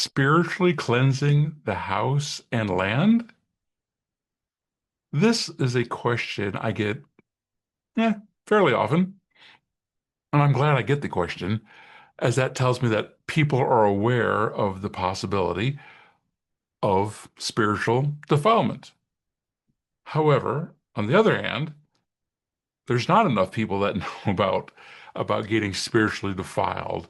spiritually cleansing the house and land? This is a question I get fairly often, and I'm glad I get the question, as that tells me that people are aware of the possibility of spiritual defilement. However, on the other hand, there's not enough people that know about getting spiritually defiled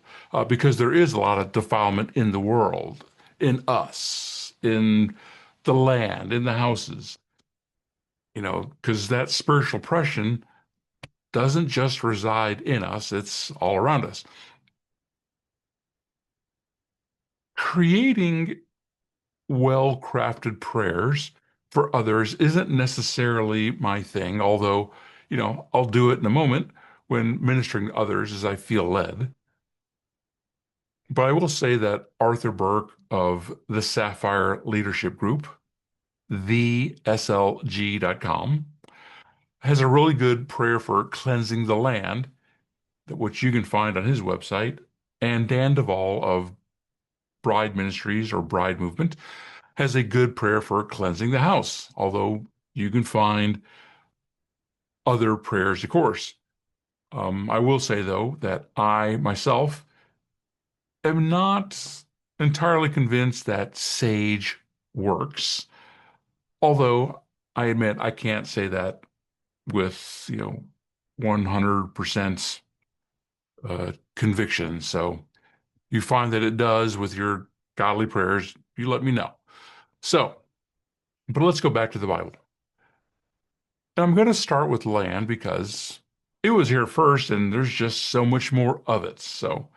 because there is a lot of defilement in the world, in us, in the land, in the houses. Because that spiritual oppression doesn't just reside in us, it's all around us. Creating well-crafted prayers for others isn't necessarily my thing, although, I'll do it in a moment when ministering to others as I feel led. But I will say that Arthur Burk of the Sapphire Leadership Group, theslg.com, has a really good prayer for cleansing the land, which you can find on his website. And Dan Duval of Bride Ministries or Bride Movement has a good prayer for cleansing the house, although you can find other prayers, of course. I will say, though, that I myself am not entirely convinced that sage works, although I admit I can't say that with, 100% conviction. So you find that it does with your godly prayers, you let me know. So, but let's go back to the Bible. And I'm going to start with land because it was here first and there's just so much more of it. So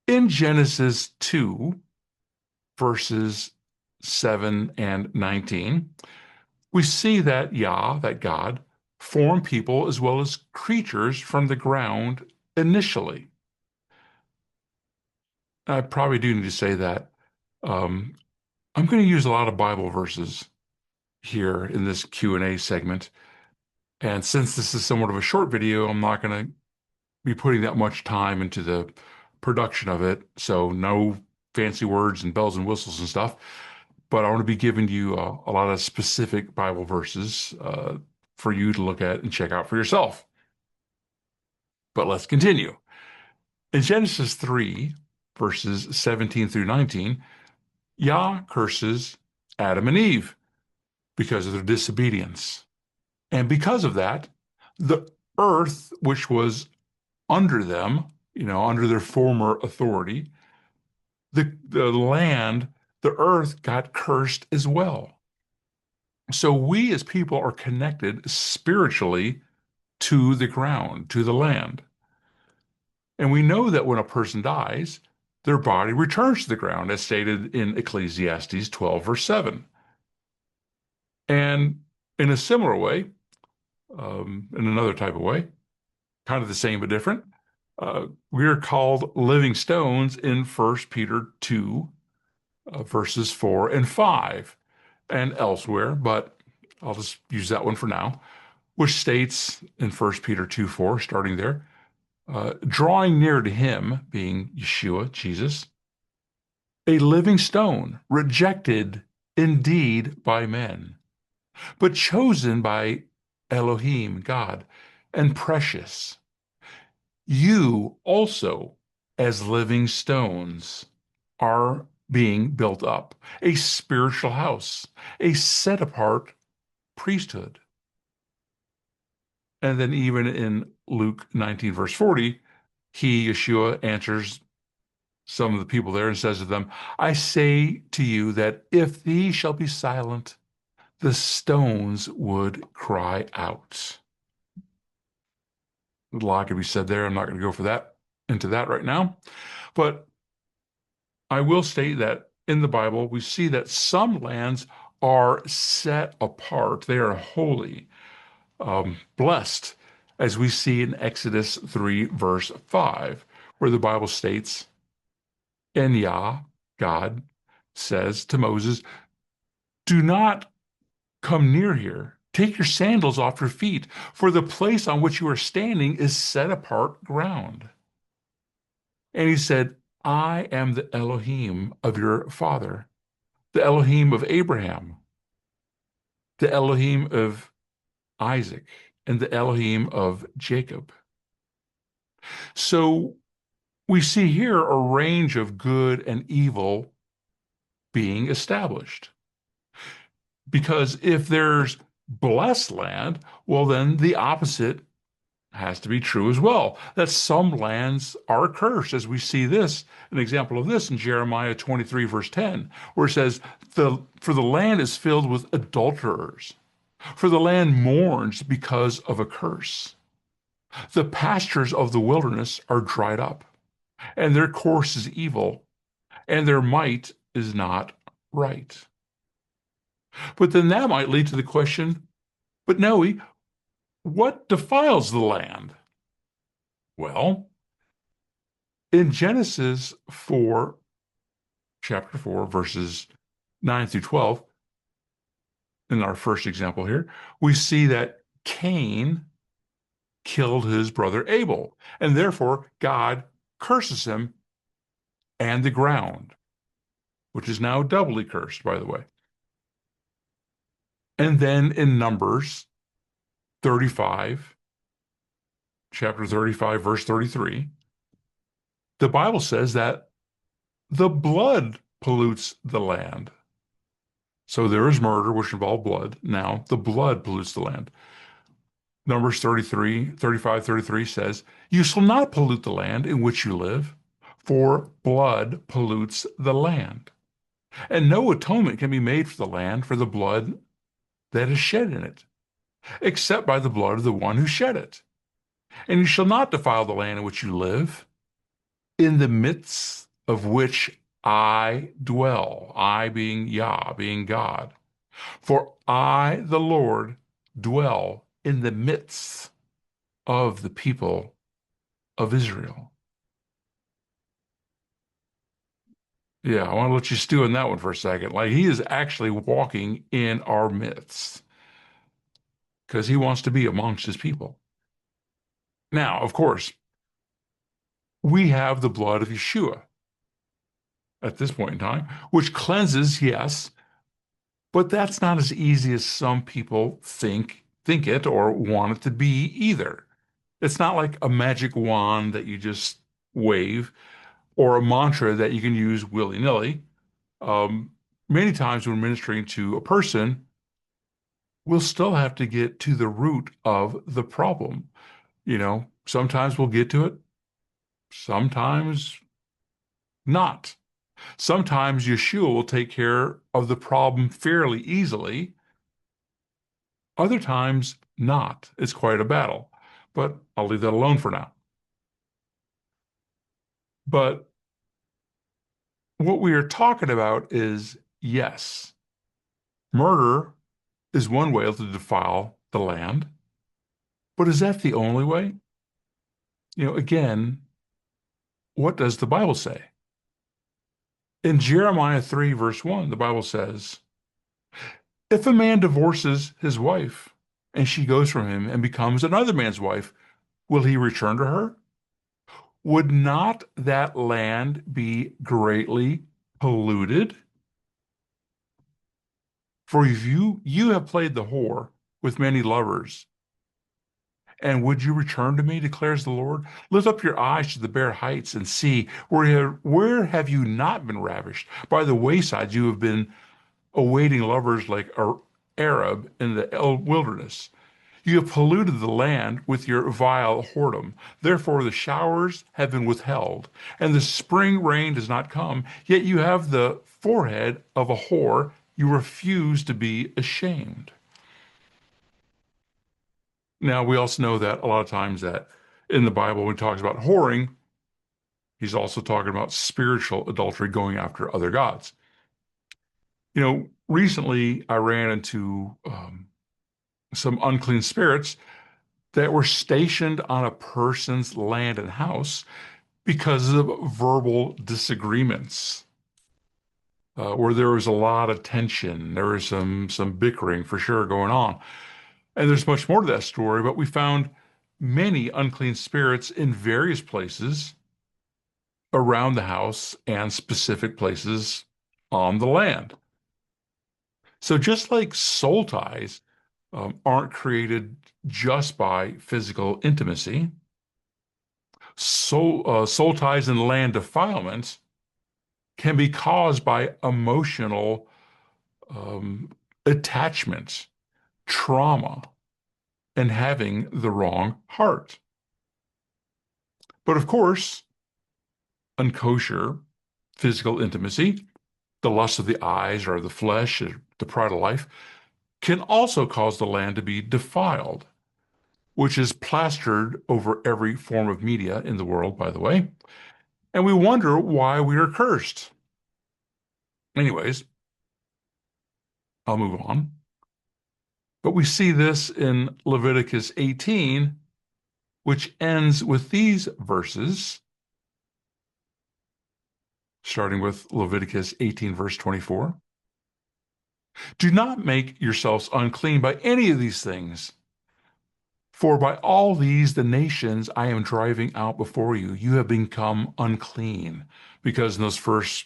in Genesis 2, verses 7 and 19, we see that that God, formed people as well as creatures from the ground initially. I probably do need to say that um, I'm going to use a lot of Bible verses here in this Q&A segment. And since this is somewhat of a short video, I'm not going to be putting that much time into the production of it. So no fancy words and bells and whistles and stuff. But I want to be giving you a lot of specific Bible verses for you to look at and check out for yourself. But let's continue. In Genesis 3, verses 17 through 19, Yah curses Adam and Eve because of their disobedience. And because of that, the earth, which was under them, under their former authority, the land, the earth got cursed as well. So we as people are connected spiritually to the ground, to the land. And we know that when a person dies, their body returns to the ground, as stated in Ecclesiastes 12, verse 7. And in a similar way, in another type of way, kind of the same but different, we are called living stones in 1 Peter 2, verses 4 and 5, and elsewhere, but I'll just use that one for now, which states in 1 Peter 2, 4, starting there, drawing near to him, being Yeshua, Jesus, a living stone, rejected indeed by men, but chosen by Elohim, God, and precious. You also, as living stones, are being built up, a spiritual house, a set apart priesthood. And then even in Luke 19, verse 40, Yeshua, answers some of the people there and says to them, I say to you that if these shall be silent, the stones would cry out. A lot could be said there. I'm not going to go into that right now. But I will state that in the Bible, we see that some lands are set apart. They are holy, blessed, as we see in Exodus 3, verse 5, where the Bible states, and Yah, God, says to Moses, do not come near here. Take your sandals off your feet, for the place on which you are standing is set apart ground. And he said, I am the Elohim of your father, the Elohim of Abraham, the Elohim of Isaac, and the Elohim of Jacob. So we see here a range of good and evil being established. Because if there's blessed land, well, then the opposite has to be true as well. That some lands are cursed, as we see this, an example of this in Jeremiah 23, verse 10, where it says, For the land is filled with adulterers, for the land mourns because of a curse. The pastures of the wilderness are dried up, and their course is evil, and their might is not right. But then that might lead to the question, but Noe, what defiles the land? Well, in Genesis 4, chapter 4, verses 9 through 12, in our first example here, we see that Cain killed his brother Abel, and therefore God curses him and the ground, which is now doubly cursed, by the way. And then in Numbers 35, chapter 35, verse 33, the Bible says that the blood pollutes the land. So there is murder, which involved blood. Now the blood pollutes the land. Numbers 35, 33 says, You shall not pollute the land in which you live, for blood pollutes the land. And no atonement can be made for the land for the blood that is shed in it, except by the blood of the one who shed it. And you shall not defile the land in which you live, in the midst of which I dwell, I being Yah, being God. For I, the Lord, dwell in the midst of the people of Israel. Yeah, I want to let you stew in that one for a second. Like he is actually walking in our midst because he wants to be amongst his people. Now, of course, we have the blood of Yeshua at this point in time, which cleanses, yes, but that's not as easy as some people think it or want it to be either. It's not like a magic wand that you just wave or a mantra that you can use willy-nilly. Um, Many times when ministering to a person, we'll still have to get to the root of the problem. Sometimes we'll get to it, sometimes not. Sometimes Yeshua will take care of the problem fairly easily. Other times, not. It's quite a battle, but I'll leave that alone for now. But what we are talking about is, yes, murder is one way to defile the land, but is that the only way? Again, what does the Bible say? In Jeremiah 3, verse 1, the Bible says, If a man divorces his wife and she goes from him and becomes another man's wife, will he return to her? Would not that land be greatly polluted? For you have played the whore with many lovers. And would you return to me, declares the Lord? Lift up your eyes to the bare heights and see, where have you not been ravished? By the wayside you have been awaiting lovers like an Arab in the wilderness. You have polluted the land with your vile whoredom. Therefore the showers have been withheld, and the spring rain does not come. Yet you have the forehead of a whore. You refuse to be ashamed. Now, we also know that a lot of times that in the Bible, when he talks about whoring, he's also talking about spiritual adultery, going after other gods. Recently I ran into some unclean spirits that were stationed on a person's land and house because of verbal disagreements, where there was a lot of tension. There was some bickering for sure going on. And there's much more to that story, but we found many unclean spirits in various places around the house and specific places on the land. So just like soul ties aren't created just by physical intimacy, soul ties and land defilement can be caused by emotional um, attachment, trauma, and having the wrong heart. But of course, unkosher physical intimacy, the lust of the eyes or the flesh, or the pride of life, can also cause the land to be defiled, which is plastered over every form of media in the world, by the way. And we wonder why we are cursed. Anyways, I'll move on. But we see this in Leviticus 18, which ends with these verses, starting with Leviticus 18, verse 24. Do not make yourselves unclean by any of these things, for by all these the nations I am driving out before you, you have become unclean. Because in those first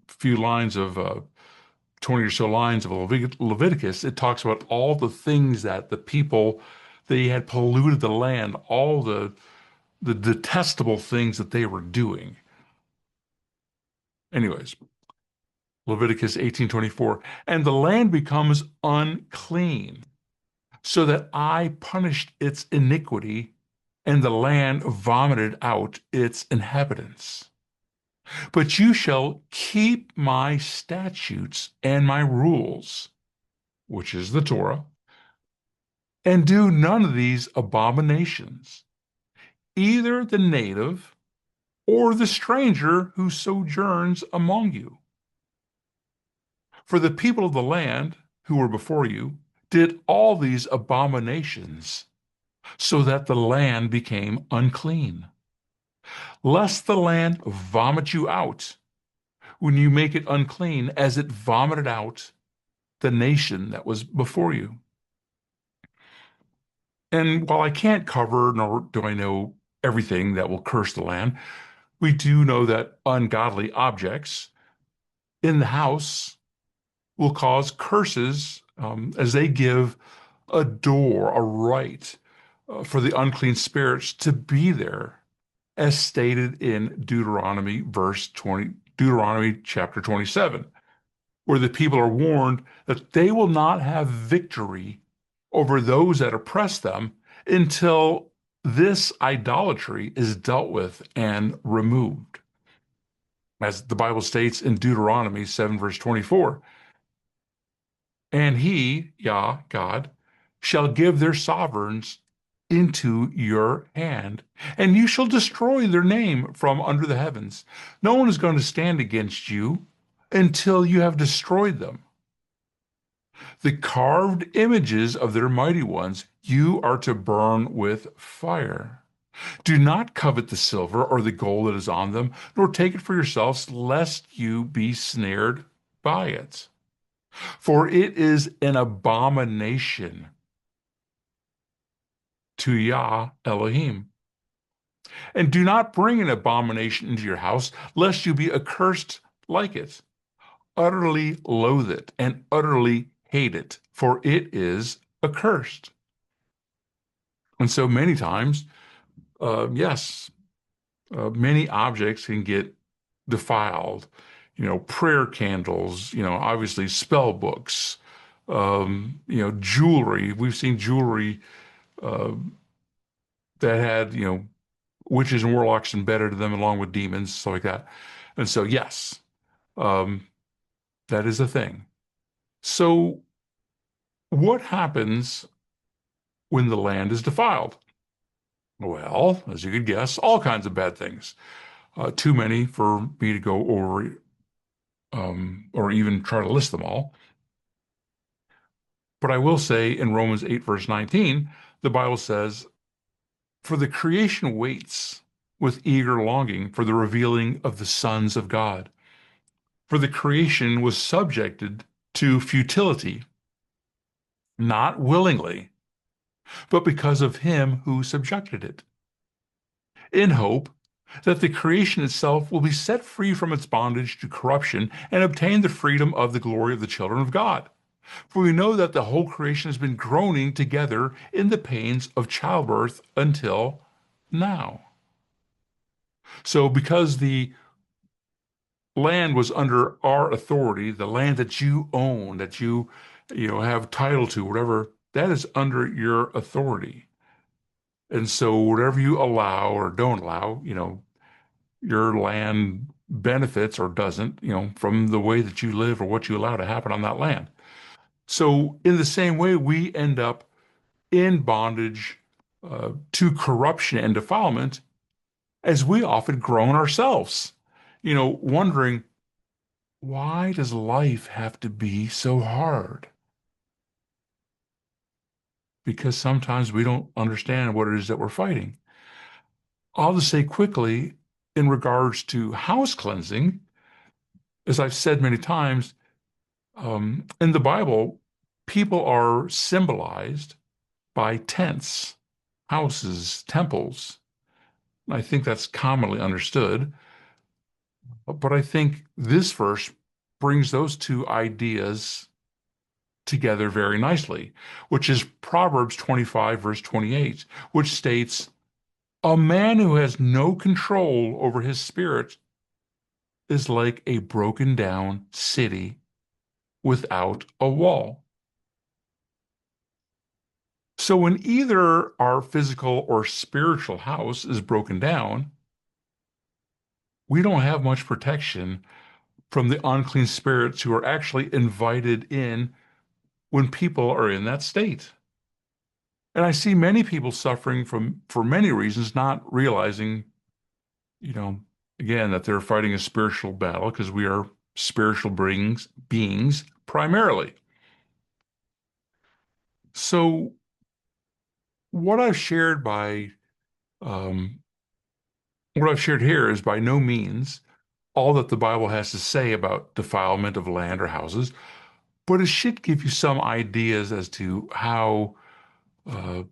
few lines of 20 or so lines of Leviticus, it talks about all the things that the people, they had polluted the land, all the detestable things that they were doing. Anyways, Leviticus 18:24, and the land becomes unclean, so that I punished its iniquity, and the land vomited out its inhabitants. But you shall keep my statutes and my rules, which is the Torah, and do none of these abominations, either the native or the stranger who sojourns among you. For the people of the land who were before you did all these abominations, so that the land became unclean, lest the land vomit you out when you make it unclean, as it vomited out the nation that was before you. And while I can't cover, nor do I know everything that will curse the land, we do know that ungodly objects in the house will cause curses as they give a door, a right for the unclean spirits to be there, as stated in Deuteronomy chapter 27, where the people are warned that they will not have victory over those that oppress them until this idolatry is dealt with and removed. As the Bible states in Deuteronomy 7, verse 24, and he, Yah, God, shall give their sovereigns into your hand, and you shall destroy their name from under the heavens. No one is going to stand against you until you have destroyed them. The carved images of their mighty ones you are to burn with fire. Do not covet the silver or the gold that is on them, nor take it for yourselves, lest you be snared by it. For it is an abomination to Yah Elohim. And do not bring an abomination into your house, lest you be accursed like it. Utterly loathe it and utterly hate it, for it is accursed. And so many times, yes, many objects can get defiled. Prayer candles, obviously spell books, jewelry. We've seen jewelry uh, that had, witches and warlocks embedded in them along with demons, stuff like that. And so, yes, um, that is a thing. So, what happens when the land is defiled? Well, as you could guess, all kinds of bad things. Too many for me to go over or even try to list them all. But I will say in Romans 8, verse 19, the Bible says, for the creation waits with eager longing for the revealing of the sons of God. For the creation was subjected to futility, not willingly, but because of him who subjected it, in hope that the creation itself will be set free from its bondage to corruption and obtain the freedom of the glory of the children of God. For we know that the whole creation has been groaning together in the pains of childbirth until now. So, because the land was under our authority, the land that you own, that you have title to, whatever, that is under your authority. And so, whatever you allow or don't allow, your land benefits or doesn't, from the way that you live or what you allow to happen on that land. So, in the same way, we end up in bondage to corruption and defilement as we often groan ourselves, wondering, why does life have to be so hard? Because sometimes we don't understand what it is that we're fighting. I'll just say quickly, in regards to house cleansing, as I've said many times, in the Bible, people are symbolized by tents, houses, temples. I think that's commonly understood. But I think this verse brings those two ideas together very nicely, which is Proverbs 25, verse 28, which states, "A man who has no control over his spirit is like a broken down city without a wall." So when either our physical or spiritual house is broken down, we don't have much protection from the unclean spirits who are actually invited in when people are in that state. And I see many people suffering from, for many reasons, not realizing, you know, again, that they're fighting a spiritual battle because we are spiritual beings primarily. So what I've shared um, what I've shared here is by no means all that the Bible has to say about defilement of land or houses, but it should give you some ideas as to how uh,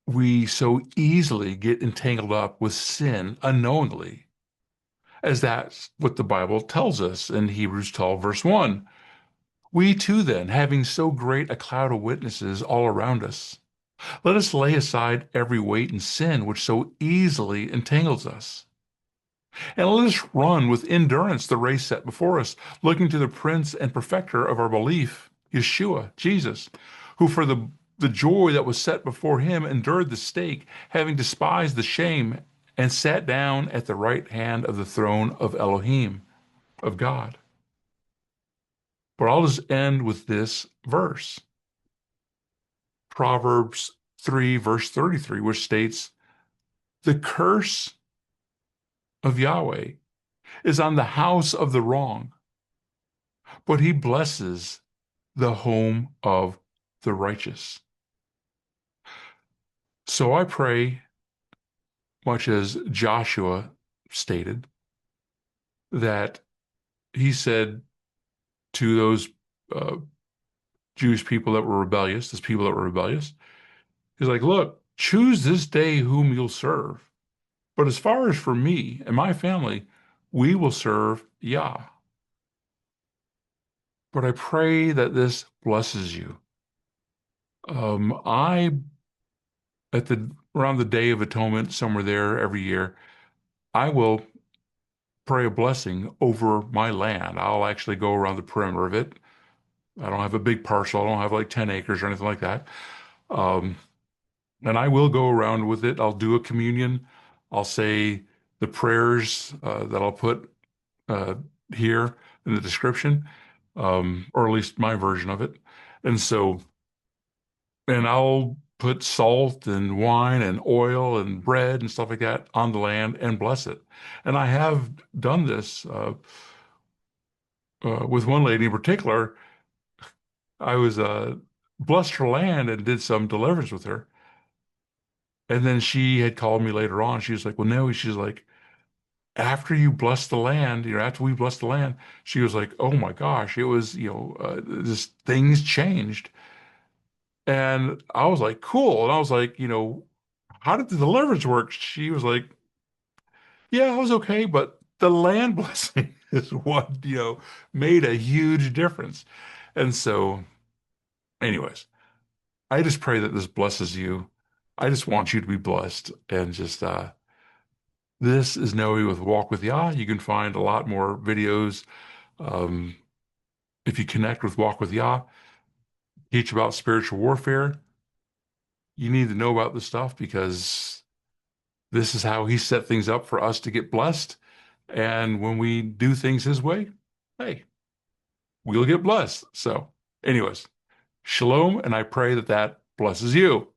we so easily get entangled up with sin unknowingly, as that's what the Bible tells us in Hebrews 12, verse 1. We too, then, having so great a cloud of witnesses all around us, let us lay aside every weight and sin which so easily entangles us. And let us run with endurance the race set before us, looking to the Prince and Perfecter of our belief, Yeshua, Jesus, who for the joy that was set before him endured the stake, having despised the shame, and sat down at the right hand of the throne of Elohim, of God. But I'll just end with this verse, Proverbs 3, verse 33, which states, "The curse of Yahweh is on the house of the wrong, but he blesses the home of the righteous." So I pray, much as Joshua stated, that he said to those uh, Jewish people that were rebellious, those people that were rebellious, he's like, look, choose this day whom you'll serve. But as far as for me and my family, we will serve Yah. But I pray that this blesses you. I, at the around the Day of Atonement, somewhere there every year, I will pray a blessing over my land. I'll actually go around the perimeter of it. I don't have a big parcel. I don't have like 10 acres or anything like that. Um, and I will go around with it. I'll do a communion. I'll say the prayers that I'll put uh, here in the description, or at least my version of it. And so, and I'll put salt and wine and oil and bread and stuff like that on the land and bless it. And I have done this with one lady in particular. I was blessed her land and did some deliverance with her. And then she had called me later on. She was like, "Well, no," she's like, "after you bless the land, after we blessed the land," she was like, "Oh my gosh, it was, just things changed." And I was like, "Cool." And I was like, "How did the deliverance work?" She was like, Yeah, I was okay, but the land blessing is what, made a huge difference. And so, anyways, I just pray that this blesses you. I just want you to be blessed and just this is Noe with Walk with Yah. You can find a lot more videos. Um, if you connect with Walk with Yah, teach about spiritual warfare, you need to know about this stuff because this is how he set things up for us to get blessed. And when we do things his way, hey, we'll get blessed. So, anyways, shalom, and I pray that that blesses you.